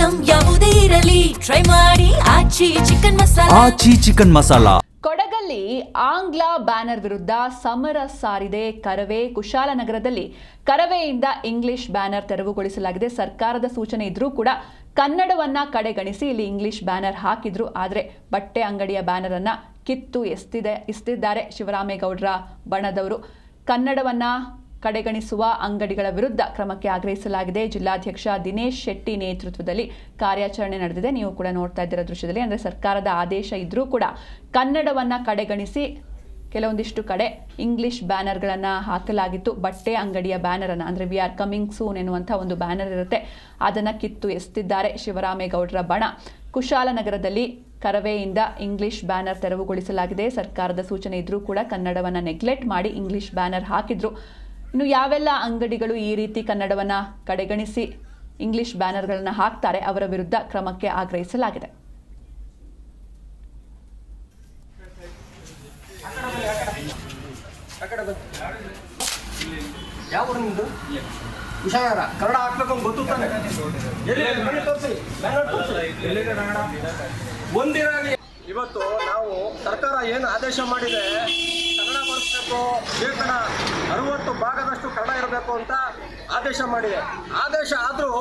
Item ಯಾವುದೇ ಇರಲಿ try ಮಾಡಿ ಆಚಿ ಚಿಕನ್ ಮಸಾಲಾ. ಕೊಡಗಲ್ಲಿ ಆಂಗ್ಲ ಬ್ಯಾನರ್ ವಿರುದ್ಧ ಸಮರ ಸಾರಿದೆ ಕರವೇ. ಕುಶಾಲನಗರದಲ್ಲಿ ಕರವೆಯಿಂದ ಇಂಗ್ಲಿಷ್ ಬ್ಯಾನರ್ ತೆರವುಗೊಳಿಸಲಾಗಿದೆ. ಸರ್ಕಾರದ ಸೂಚನೆ ಇದ್ರೂ ಕೂಡ ಕನ್ನಡವನ್ನ ಕಡೆಗಣಿಸಿ ಇಲ್ಲಿ ಇಂಗ್ಲಿಷ್ ಬ್ಯಾನರ್ ಹಾಕಿದ್ರು. ಆದರೆ ಬಟ್ಟೆ ಅಂಗಡಿಯ ಬ್ಯಾನರ್ ಅನ್ನ ಕಿತ್ತು ಎಸ್ತಿದ್ದಾರೆ ಶಿವರಾಮೇಗೌಡರ ಬಣದವರು. ಕನ್ನಡವನ್ನ ಕಡೆಗಣಿಸುವ ಅಂಗಡಿಗಳ ವಿರುದ್ಧ ಕ್ರಮಕ್ಕೆ ಆಗ್ರಹಿಸಲಾಗಿದೆ. ಜಿಲ್ಲಾಧ್ಯಕ್ಷ ದಿನೇಶ್ ಶೆಟ್ಟಿ ನೇತೃತ್ವದಲ್ಲಿ ಕಾರ್ಯಾಚರಣೆ ನಡೆದಿದೆ. ನೀವು ಕೂಡ ನೋಡ್ತಾ ಇದ್ದೀರಾ ದೃಶ್ಯದಲ್ಲಿ. ಅಂದರೆ ಸರ್ಕಾರದ ಆದೇಶ ಇದ್ರೂ ಕೂಡ ಕನ್ನಡವನ್ನ ಕಡೆಗಣಿಸಿ ಕೆಲವೊಂದಿಷ್ಟು ಕಡೆ ಇಂಗ್ಲಿಷ್ ಬ್ಯಾನರ್ಗಳನ್ನು ಹಾಕಲಾಗಿತ್ತು. ಬಟ್ಟೆ ಅಂಗಡಿಯ ಬ್ಯಾನರನ್ನು, ಅಂದರೆ ವಿ ಆರ್ ಕಮಿಂಗ್ ಸೂನ್ ಎನ್ನುವಂಥ ಒಂದು ಬ್ಯಾನರ್ ಇರುತ್ತೆ, ಅದನ್ನು ಕಿತ್ತು ಎಸ್ತಿದ್ದಾರೆ ಶಿವರಾಮೇಗೌಡರ ಬಣ. ಕುಶಾಲನಗರದಲ್ಲಿ ಕರವೆಯಿಂದ ಇಂಗ್ಲಿಷ್ ಬ್ಯಾನರ್ ತೆರವುಗೊಳಿಸಲಾಗಿದೆ. ಸರ್ಕಾರದ ಸೂಚನೆ ಇದ್ರೂ ಕೂಡ ಕನ್ನಡವನ್ನು ನೆಗ್ಲೆಕ್ಟ್ ಮಾಡಿ ಇಂಗ್ಲಿಷ್ ಬ್ಯಾನರ್ ಹಾಕಿದ್ರು. ಇನ್ನು ಯಾವೆಲ್ಲ ಅಂಗಡಿಗಳು ಈ ರೀತಿ ಕನ್ನಡವನ್ನು ಕಡೆಗಣಿಸಿ ಇಂಗ್ಲಿಷ್ ಬ್ಯಾನರ್ಗಳನ್ನು ಹಾಕ್ತಾರೆ ಅವರ ವಿರುದ್ಧ ಕ್ರಮಕ್ಕೆ ಆಗ್ರಹಿಸಲಾಗಿದೆ. ಕನ್ನಡ ಹಾಕ್ಬೇಕು ಅಂತ ಗೊತ್ತಾನೆ ಒಂದಿರಾಗಿ ಇವತ್ತು ನಾವು ಸರ್ಕಾರ ಏನು ಆದೇಶ ಮಾಡಿದೆ, ಕನ್ನಡ ಬಳಸಬೇಕು, ಶೇಕಡ 60 ಭಾಗದಷ್ಟು ಕನ್ನಡ ಇರಬೇಕು ಅಂತ ಆದೇಶ ಮಾಡಿದೆ. ಆದೇಶ ಆದರೂ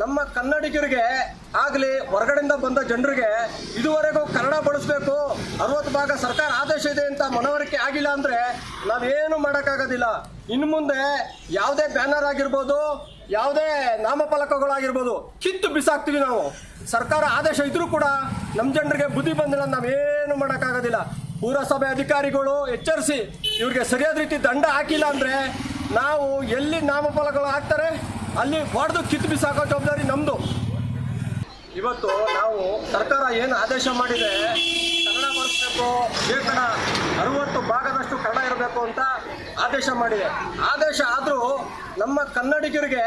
ನಮ್ಮ ಕನ್ನಡಿಗರಿಗೆ ಆಗಲಿ ಹೊರಗಡೆಯಿಂದ ಬಂದ ಜನರಿಗೆ ಇದುವರೆಗೂ ಕನ್ನಡ ಬಳಸಬೇಕು 60 ಭಾಗ ಸರ್ಕಾರ ಆದೇಶ ಇದೆ ಅಂತ ಮನವರಿಕೆ ಆಗಿಲ್ಲ ಅಂದರೆ ನಾವೇನು ಮಾಡೋಕ್ಕಾಗೋದಿಲ್ಲ. ಇನ್ನು ಮುಂದೆ ಯಾವುದೇ ಬ್ಯಾನರ್ ಆಗಿರ್ಬೋದು, ಯಾವುದೇ ನಾಮಫಲಕಗಳಾಗಿರ್ಬೋದು ಕಿತ್ತು ಬಿಸಾಕ್ತೀವಿ ನಾವು. ಸರ್ಕಾರ ಆದೇಶ ಇದ್ರೂ ಕೂಡ ನಮ್ಮ ಜನರಿಗೆ ಬುದ್ಧಿ ಬಂದಿಲ್ಲ, ನಾವೇನು ಮಾಡೋಕ್ಕಾಗೋದಿಲ್ಲ. ಪುರಸಭೆ ಅಧಿಕಾರಿಗಳು ಎಚ್ಚರಿಸಿ ಇವ್ರಿಗೆ ಸರಿಯಾದ ರೀತಿ ದಂಡ ಹಾಕಿಲ್ಲ ಅಂದರೆ ನಾವು ಎಲ್ಲಿ ನಾಮಫಲಕಗಳು ಹಾಕ್ತಾರೆ ಅಲ್ಲಿ ಹೊಡೆದು ಕಿತ್ತು ಬಿಸಾಕೋ ಜವಾಬ್ದಾರಿ ನಮ್ಮದು. ಇವತ್ತು ನಾವು ಸರ್ಕಾರ ಏನು ಆದೇಶ ಮಾಡಿದೆ, ಕನ್ನಡ ಬಳಸಬೇಕು, ಶೇಕಡ 60 ಭಾಗದಷ್ಟು ಕನ್ನಡ ಇರಬೇಕು ಅಂತ ಆದೇಶ ಮಾಡಿದೆ. ಆದೇಶ ಆದರೂ ನಮ್ಮ ಕನ್ನಡಿಗರಿಗೆ